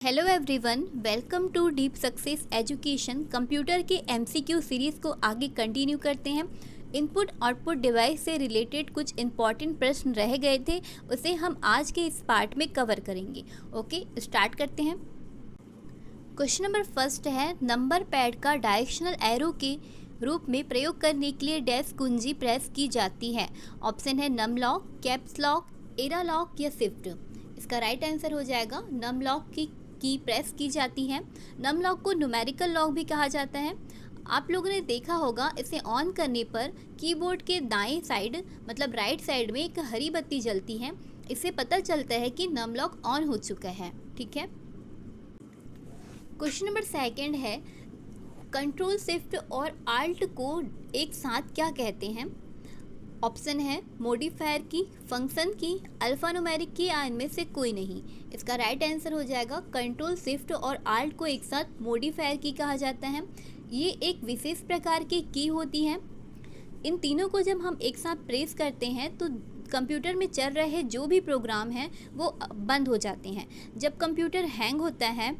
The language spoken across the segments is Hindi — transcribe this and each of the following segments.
Hello everyone, welcome to deep success education. Computer के एमसीक्यू सीरीज़ को आगे कंटिन्यू करते हैं। इनपुट आउटपुट डिवाइस से रिलेटेड कुछ इंपॉर्टेंट प्रश्न रह गए थे, उसे हम आज के इस पार्ट में कवर करेंगे। ओके, स्टार्ट करते हैं। क्वेश्चन नंबर फर्स्ट है, नंबर पैड का डायरेक्शनल एरो के रूप में प्रयोग करने के लिए डैश कुंजी प्रेस की जाती है। ऑप्शन है num lock, caps lock, arrow lock या शिफ्ट। इसका राइट आंसर हो जाएगा नम लॉक की प्रेस की जाती है। नम लॉक को न्यूमेरिकल लॉक भी कहा जाता है। आप लोगों ने देखा होगा, इसे ऑन करने पर कीबोर्ड के दाएं साइड मतलब राइट साइड में एक हरी बत्ती जलती है। इससे पता चलता है कि नम लॉक ऑन हो चुका है। ठीक है। क्वेश्चन नंबर सेकंड है, कंट्रोल शिफ्ट और आल्ट को एक साथ क्या कहते हैं। ऑप्शन है मॉडिफायर की, फंक्शन की, अल्फान्यूमेरिक की या इनमें से कोई नहीं। इसका राइट आंसर हो जाएगा कंट्रोल शिफ्ट और आल्ट को एक साथ मॉडिफायर की कहा जाता है। ये एक विशेष प्रकार की की होती है। इन तीनों को जब हम एक साथ प्रेस करते हैं तो कंप्यूटर में चल रहे जो भी प्रोग्राम हैं वो बंद हो जाते हैं। जब कंप्यूटर हैंग होता है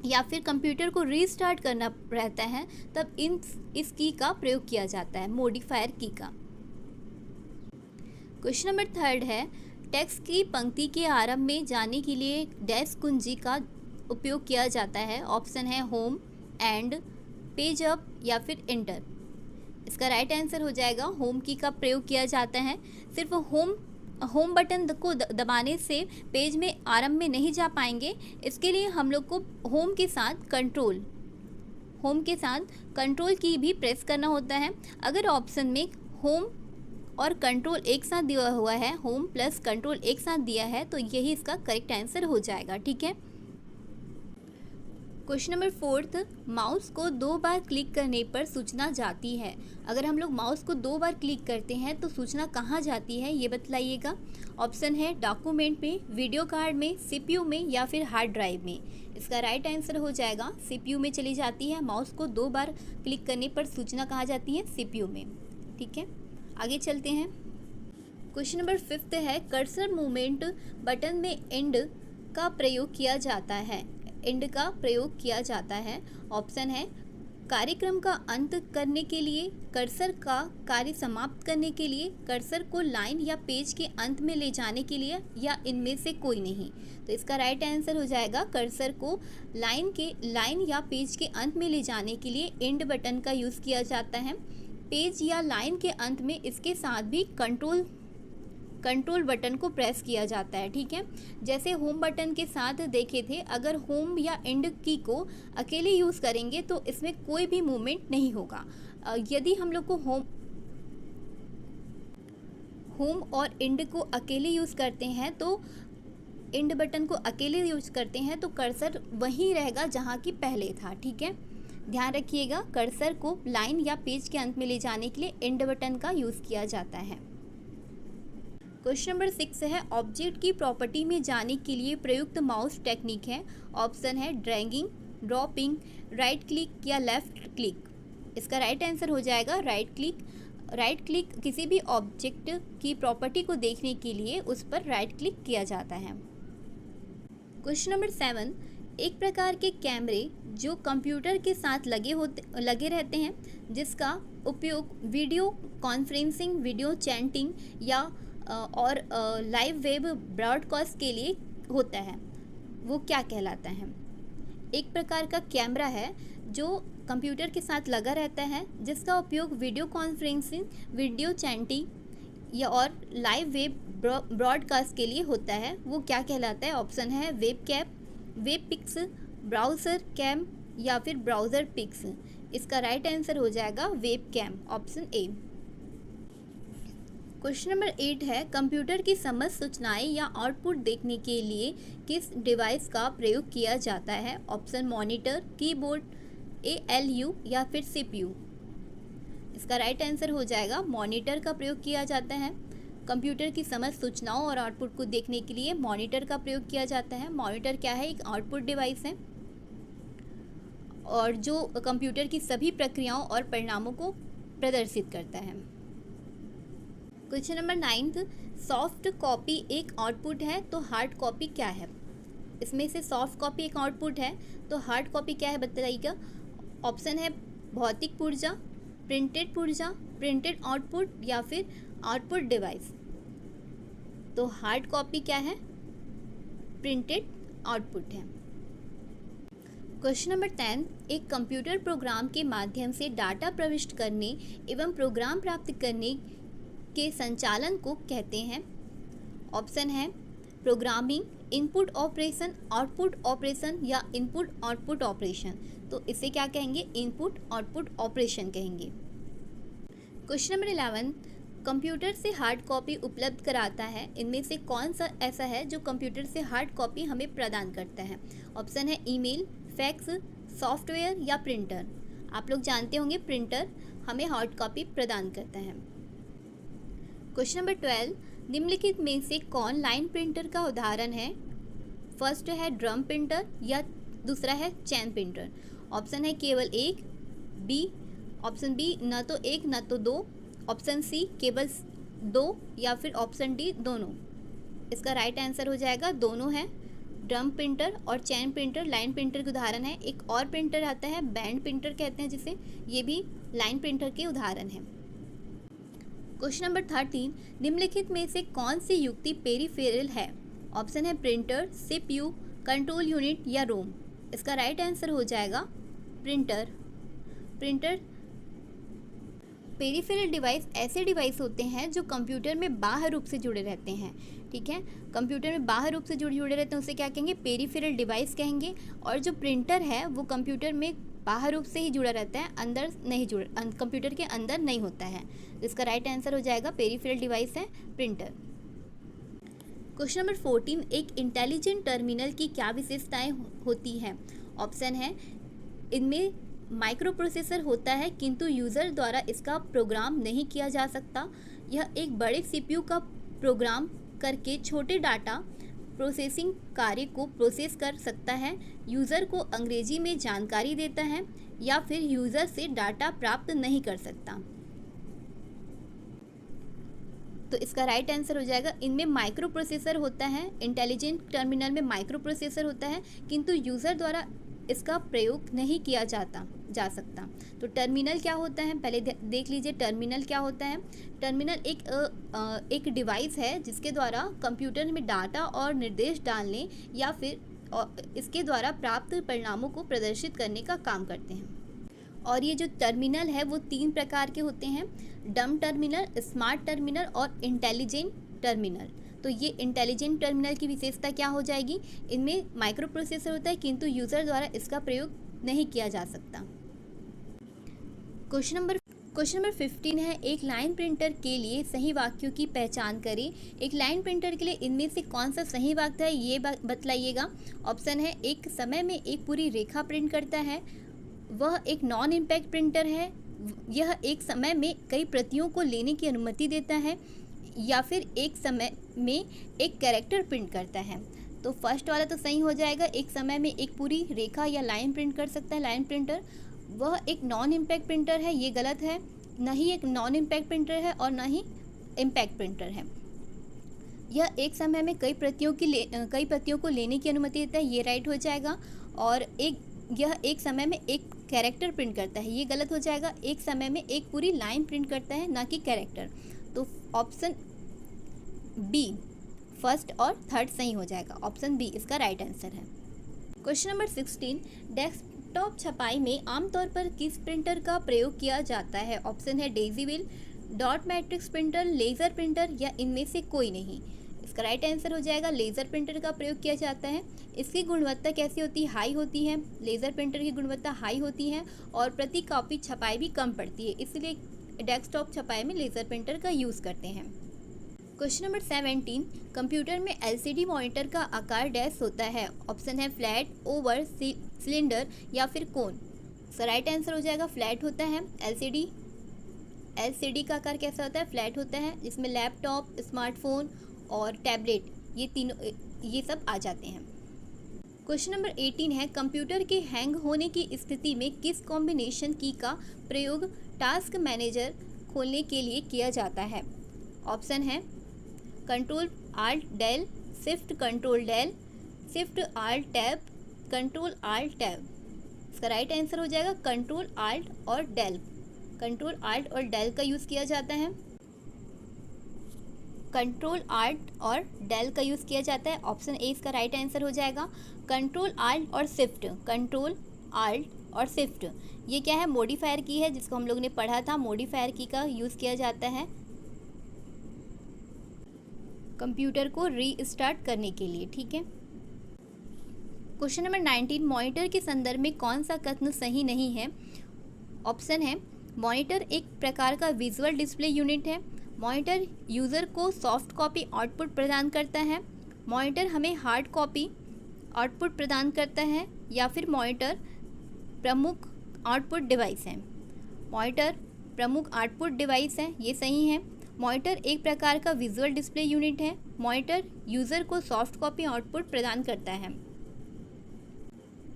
या फिर कंप्यूटर को रीस्टार्ट करना रहता है तब इस की का प्रयोग किया जाता है, मॉडिफायर की का। क्वेश्चन नंबर थर्ड है, टेक्स्ट की पंक्ति के आरंभ में जाने के लिए डैश कुंजी का उपयोग किया जाता है। ऑप्शन है होम, एंड, पेज अप या फिर एंटर। इसका राइट आंसर हो जाएगा होम की का प्रयोग किया जाता है। सिर्फ होम बटन को दबाने से पेज में आरंभ में नहीं जा पाएंगे। इसके लिए हम लोग को होम के साथ कंट्रोल की भी प्रेस करना होता है। अगर ऑप्शन में होम और कंट्रोल एक साथ दिया हुआ है, होम प्लस कंट्रोल एक साथ दिया है, तो यही इसका करेक्ट आंसर हो जाएगा। ठीक है। क्वेश्चन नंबर फोर्थ, माउस को 2 बार क्लिक करने पर सूचना जाती है। अगर हम लोग माउस को 2 बार क्लिक करते हैं तो सूचना कहाँ जाती है, ये बतलाइएगा। ऑप्शन है डॉक्यूमेंट में, वीडियो कार्ड में, सीपीयू में या फिर हार्ड ड्राइव में। इसका राइट आंसर हो जाएगा सीपीयू में चली जाती है। माउस को 2 बार क्लिक करने पर सूचना कहाँ जाती है, सीपीयू में। ठीक है, आगे चलते हैं। क्वेश्चन नंबर फिफ्थ है, कर्सर मूवमेंट बटन में एंड का प्रयोग किया जाता है। एंड का प्रयोग किया जाता है। ऑप्शन है कार्यक्रम का अंत करने के लिए, कर्सर का कार्य समाप्त करने के लिए, कर्सर को लाइन या पेज के अंत में ले जाने के लिए या इनमें से कोई नहीं। तो इसका राइट आंसर हो जाएगा कर्सर को लाइन या पेज के अंत में ले जाने के लिए एंड बटन का यूज़ किया जाता है। पेज या लाइन के अंत में इसके साथ भी कंट्रोल बटन को प्रेस किया जाता है। ठीक है, जैसे होम बटन के साथ देखे थे, अगर होम या एंड की को अकेले यूज़ करेंगे तो इसमें कोई भी मूवमेंट नहीं होगा। यदि हम लोग को होम और एंड को अकेले यूज़ करते हैं तो एंड बटन को अकेले यूज़ करते हैं तो कर्सर वहीं रहेगा जहाँ की पहले था। ठीक है, ध्यान रखिएगा, कर्सर को लाइन या पेज के अंत में ले जाने के लिए एंड बटन का यूज़ किया जाता है। क्वेश्चन नंबर 6 है, ऑब्जेक्ट की प्रॉपर्टी में जाने के लिए प्रयुक्त माउस टेक्निक है। ऑप्शन है ड्रैगिंग, ड्रॉपिंग, राइट क्लिक या लेफ्ट क्लिक। इसका राइट आंसर हो जाएगा राइट क्लिक। किसी भी ऑब्जेक्ट की प्रॉपर्टी को देखने के लिए उस पर राइट क्लिक किया जाता है। क्वेश्चन नंबर 7, एक प्रकार के कैमरे जो कंप्यूटर के साथ लगे रहते हैं, जिसका उपयोग वीडियो कॉन्फ्रेंसिंग, वीडियो चैटिंग या और लाइव वेब ब्रॉडकास्ट के लिए होता है, वो क्या कहलाता है। एक प्रकार का कैमरा है जो कंप्यूटर के साथ लगा रहता है, जिसका उपयोग वीडियो कॉन्फ्रेंसिंग, वीडियो चैटिंग या और लाइव वेब ब्रॉडकास्ट के लिए होता है, वो क्या कहलाता है। ऑप्शन है वेब पिक्स, ब्राउज़र कैम या फिर ब्राउज़र पिक्स। इसका राइट आंसर हो जाएगा webcam, option A. Question number 8 है, कंप्यूटर की समस्त सूचनाएं या आउटपुट देखने के लिए किस डिवाइस का प्रयोग किया जाता है। ऑप्शन मॉनिटर, कीबोर्ड, ALU या फिर CPU। इसका राइट आंसर हो जाएगा मॉनिटर का प्रयोग किया जाता है। कंप्यूटर की समस्त सूचनाओं और आउटपुट को देखने के लिए मॉनिटर का प्रयोग किया जाता है। मॉनिटर क्या है, एक आउटपुट डिवाइस है और जो कंप्यूटर की सभी प्रक्रियाओं और परिणामों को प्रदर्शित करता है। क्वेश्चन नंबर 9, सॉफ्ट कॉपी एक आउटपुट है तो हार्ड कॉपी क्या है। इसमें से सॉफ्ट कॉपी एक आउटपुट है, तो हार्ड कॉपी क्या है बताइएगा। ऑप्शन है भौतिक पुर्जा, प्रिंटेड पुर्जा, प्रिंटेड आउटपुट या फिर आउटपुट डिवाइस। तो हार्ड कॉपी क्या है, प्रिंटेड आउटपुट है। क्वेश्चन नंबर 10, एक कंप्यूटर प्रोग्राम के माध्यम से डाटा प्रविष्ट करने एवं प्रोग्राम प्राप्त करने के संचालन को कहते हैं। ऑप्शन है programming, input operation, output operation या इनपुट आउटपुट ऑपरेशन। तो इसे क्या कहेंगे, इनपुट आउटपुट ऑपरेशन कहेंगे। क्वेश्चन नंबर 11, कंप्यूटर से हार्ड कॉपी उपलब्ध कराता है, इनमें से कौन सा ऐसा है जो कंप्यूटर से हार्ड कॉपी हमें प्रदान करता है। ऑप्शन है ईमेल, फैक्स, सॉफ्टवेयर या प्रिंटर। आप लोग जानते होंगे प्रिंटर हमें हार्ड कॉपी प्रदान करता है। क्वेश्चन नंबर 12, निम्नलिखित में से कौन लाइन प्रिंटर का उदाहरण है। फर्स्ट है ड्रम प्रिंटर या दूसरा है चैन प्रिंटर। ऑप्शन है केवल एक, बी ऑप्शन बी न तो एक न तो दो, ऑप्शन सी केवल दो या फिर ऑप्शन डी दोनों। इसका राइट आंसर हो जाएगा दोनों है। ड्रम प्रिंटर और चैन प्रिंटर लाइन प्रिंटर के उदाहरण है। एक और प्रिंटर आता है बैंड प्रिंटर कहते हैं जिसे, ये भी लाइन प्रिंटर के उदाहरण है। क्वेश्चन नंबर 13, निम्नलिखित में से कौन सी युक्ति पेरिफेरल है। ऑप्शन है प्रिंटर, सीपीयू, कंट्रोल यूनिट या रोम। इसका राइट आंसर हो जाएगा प्रिंटर। पेरिफेरल डिवाइस ऐसे डिवाइस होते हैं जो कंप्यूटर में बाह्य रूप से जुड़े रहते हैं। ठीक है, कंप्यूटर में बाह्य रूप से जुड़े रहते हैं, उसे क्या कहेंगे, पेरिफेरल डिवाइस कहेंगे। और जो प्रिंटर है वो कंप्यूटर में बाह्य रूप से ही जुड़ा रहता है, अंदर नहीं कंप्यूटर के अंदर नहीं होता है। इसका राइट आंसर हो जाएगा पेरिफेरल डिवाइस है प्रिंटर। क्वेश्चन नंबर 14, एक इंटेलिजेंट टर्मिनल की क्या विशेषताएं होती हैं। ऑप्शन है इनमें माइक्रो प्रोसेसर होता है किंतु यूज़र द्वारा इसका प्रोग्राम नहीं किया जा सकता। यह एक बड़े सीपीयू का प्रोग्राम करके छोटे डाटा प्रोसेसिंग कार्य को प्रोसेस कर सकता है। यूज़र को अंग्रेजी में जानकारी देता है या फिर यूज़र से डाटा प्राप्त नहीं कर सकता। तो इसका राइट आंसर हो जाएगा इनमें माइक्रो प्रोसेसर होता है। इंटेलिजेंट टर्मिनल में माइक्रो प्रोसेसर होता है किंतु यूज़र द्वारा इसका प्रयोग नहीं किया जा सकता। तो टर्मिनल क्या होता है, पहले देख लीजिए टर्मिनल क्या होता है। टर्मिनल एक डिवाइस है जिसके द्वारा कंप्यूटर में डाटा और निर्देश डालने या फिर इसके द्वारा प्राप्त परिणामों को प्रदर्शित करने का काम करते हैं। और ये जो टर्मिनल है वो 3 प्रकार के होते हैं, डम टर्मिनल, स्मार्ट टर्मिनल और इंटेलिजेंट टर्मिनल। तो ये इंटेलिजेंट टर्मिनल की विशेषता क्या हो जाएगी, इनमें माइक्रो प्रोसेसर होता है किंतु यूज़र द्वारा इसका प्रयोग नहीं किया जा सकता। क्वेश्चन नंबर 15 है, एक लाइन प्रिंटर के लिए सही वाक्यों की पहचान करें। एक लाइन प्रिंटर के लिए इनमें से कौन सा सही वाक्य है ये बतलाइएगा। ऑप्शन है एक समय में एक पूरी रेखा प्रिंट करता है, वह एक नॉन इम्पैक्ट प्रिंटर है, यह एक समय में कई प्रतियों को लेने की अनुमति देता है, या फिर एक समय में एक कैरेक्टर प्रिंट करता है। तो फर्स्ट वाला तो सही हो जाएगा, एक समय में एक पूरी रेखा या लाइन प्रिंट कर सकता है लाइन प्रिंटर। वह एक नॉन इम्पैक्ट प्रिंटर है, ये गलत है, न ही एक नॉन इम्पैक्ट प्रिंटर है और न ही इम्पैक्ट प्रिंटर है। यह एक समय में कई प्रतियों को लेने की अनुमति देता है, ये राइट हो जाएगा। और यह एक समय में एक कैरेक्टर प्रिंट करता है, ये गलत हो जाएगा। एक समय में एक पूरी लाइन प्रिंट करता है, ना कि कैरेक्टर। तो ऑप्शन बी फर्स्ट और थर्ड सही हो जाएगा, ऑप्शन बी इसका राइट आंसर है। क्वेश्चन नंबर 16, डेस्कटॉप छपाई में आमतौर पर किस प्रिंटर का प्रयोग किया जाता है। ऑप्शन है daisy wheel, dot matrix printer, laser printer या इनमें से कोई नहीं। इसका राइट आंसर हो जाएगा लेज़र प्रिंटर का प्रयोग किया जाता है। इसकी गुणवत्ता कैसी होती है, हाई होती है। लेज़र प्रिंटर की गुणवत्ता हाई होती है और प्रति कॉपी छपाई भी कम पड़ती है, इसलिए डेस्कटॉप छपाई में लेज़र प्रिंटर का यूज़ करते हैं। क्वेश्चन नंबर 17, कंप्यूटर में एलसीडी मॉनिटर का आकार डैश होता है। ऑप्शन है फ्लैट, ओवल, सिलेंडर या फिर कोन। इसका राइट आंसर हो जाएगा फ्लैट होता है। एलसीडी का आकार कैसा होता है, फ्लैट होता है, जिसमें लैपटॉप, स्मार्टफोन और टैबलेट ये सब आ जाते हैं। क्वेश्चन नंबर 18 है, कंप्यूटर के हैंग होने की स्थिति में किस कॉम्बिनेशन की का प्रयोग टास्क मैनेजर खोलने के लिए किया जाता है। ऑप्शन है control alt del, shift control del, shift alt tab, control alt tab. इसका राइट आंसर हो जाएगा कंट्रोल आल्ट और डेल। कंट्रोल आल्ट और डेल का यूज़ किया जाता है। कंट्रोल आल्ट और डेल का यूज़ किया जाता है। ऑप्शन ए इसका राइट आंसर हो जाएगा। कंट्रोल आल्ट और शिफ्ट, कंट्रोल आल्ट और शिफ्ट ये क्या है, मॉडिफायर की है, जिसको हम लोग ने पढ़ा था। मॉडिफायर की का यूज़ किया जाता है कंप्यूटर को रीस्टार्ट करने के लिए, ठीक है। क्वेश्चन नंबर 19, मॉनिटर के संदर्भ में कौन सा कथन सही नहीं है। ऑप्शन है मॉनिटर एक प्रकार का विजुअल डिस्प्ले यूनिट है, मॉनिटर यूज़र को सॉफ्ट कॉपी आउटपुट प्रदान करता है, मॉनिटर हमें हार्ड कॉपी आउटपुट प्रदान करता है, या फिर मॉनिटर प्रमुख आउटपुट डिवाइस है। मॉनिटर प्रमुख आउटपुट डिवाइस है, ये सही है। मॉनिटर एक प्रकार का विजुअल डिस्प्ले यूनिट है, मॉनिटर यूज़र को सॉफ्ट कॉपी आउटपुट प्रदान करता है।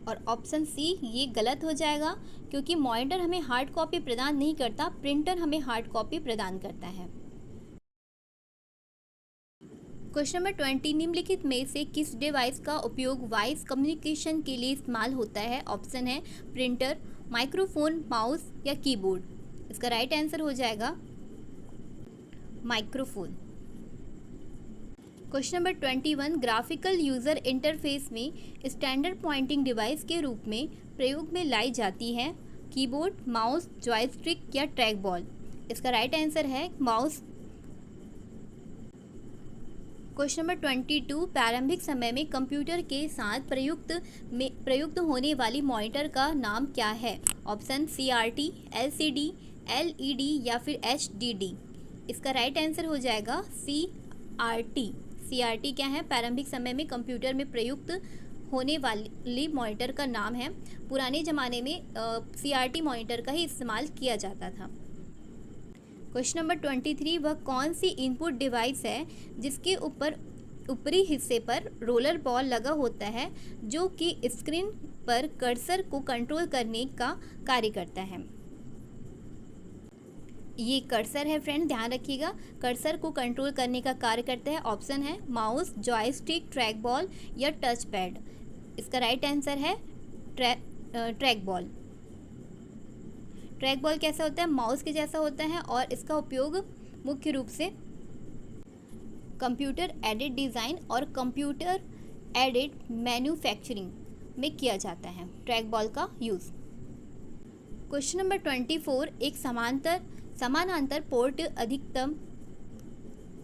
और ऑप्शन सी ये गलत हो जाएगा, क्योंकि मॉनिटर हमें हार्ड कॉपी प्रदान नहीं करता, प्रिंटर हमें हार्ड कॉपी प्रदान करता है। क्वेश्चन नंबर 20, निम्नलिखित में से किस डिवाइस का उपयोग वॉइस कम्युनिकेशन के लिए इस्तेमाल होता है। ऑप्शन है प्रिंटर, माइक्रोफोन, माउस या कीबोर्ड। इसका राइट आंसर हो जाएगा microphone. Question number 21, graphical user interface में स्टैंडर्ड पॉइंटिंग डिवाइस के रूप में प्रयोग में लाई जाती है कीबोर्ड, माउस, जॉयस्टिक या ट्रैक बॉल। इसका राइट आंसर है माउस। क्वेश्चन नंबर 22, प्रारंभिक समय में कंप्यूटर के साथ प्रयुक्त होने वाली मॉनिटर का नाम क्या है। ऑप्शन CRT, LCD, LED या फिर HDD। इसका राइट आंसर हो जाएगा CRT। CRT क्या है, प्रारंभिक समय में कंप्यूटर में प्रयुक्त होने वाली मॉनिटर का नाम है। पुराने ज़माने में CRT मॉनिटर का ही इस्तेमाल किया जाता था। क्वेश्चन नंबर 23, वह कौन सी इनपुट डिवाइस है जिसके ऊपरी हिस्से पर रोलर बॉल लगा होता है, जो कि स्क्रीन पर कर्सर को कंट्रोल करने का कार्य करता है। ये कर्सर है फ्रेंड, ध्यान रखिएगा, कर्सर को कंट्रोल करने का कार्य करता है। ऑप्शन है माउस, जॉयस्टिक, ट्रैक बॉल या टच पैड। इसका राइट आंसर है ट्रैक बॉल। ट्रैक बॉल कैसा होता है, माउस के जैसा होता है, और इसका उपयोग मुख्य रूप से कंप्यूटर एडेड डिज़ाइन और कंप्यूटर एडेड मैन्युफैक्चरिंग में किया जाता है ट्रैक बॉल का यूज़। क्वेश्चन नंबर 24, एक समानांतर पोर्ट अधिकतम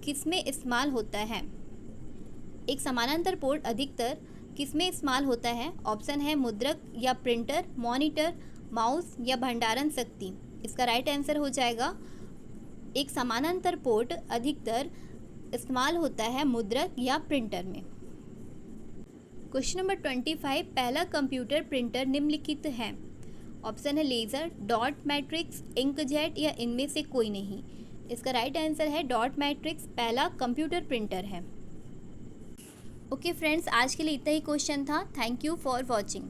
किसमें इस्तेमाल होता है। एक समानांतर पोर्ट अधिकतर किसमें इस्तेमाल होता है। ऑप्शन है मुद्रक या प्रिंटर, मॉनिटर, माउस या भंडारण शक्ति। इसका राइट आंसर हो जाएगा एक समानांतर पोर्ट अधिकतर इस्तेमाल होता है मुद्रक या प्रिंटर में। क्वेश्चन नंबर 25, पहला कंप्यूटर प्रिंटर निम्नलिखित है। ऑप्शन है लेज़र, डॉट मैट्रिक्स, इंकजेट या इनमें से कोई नहीं। इसका राइट आंसर है डॉट मैट्रिक्स पहला कंप्यूटर प्रिंटर है। ओके फ्रेंड्स, आज के लिए इतना ही क्वेश्चन था। Thank you for watching.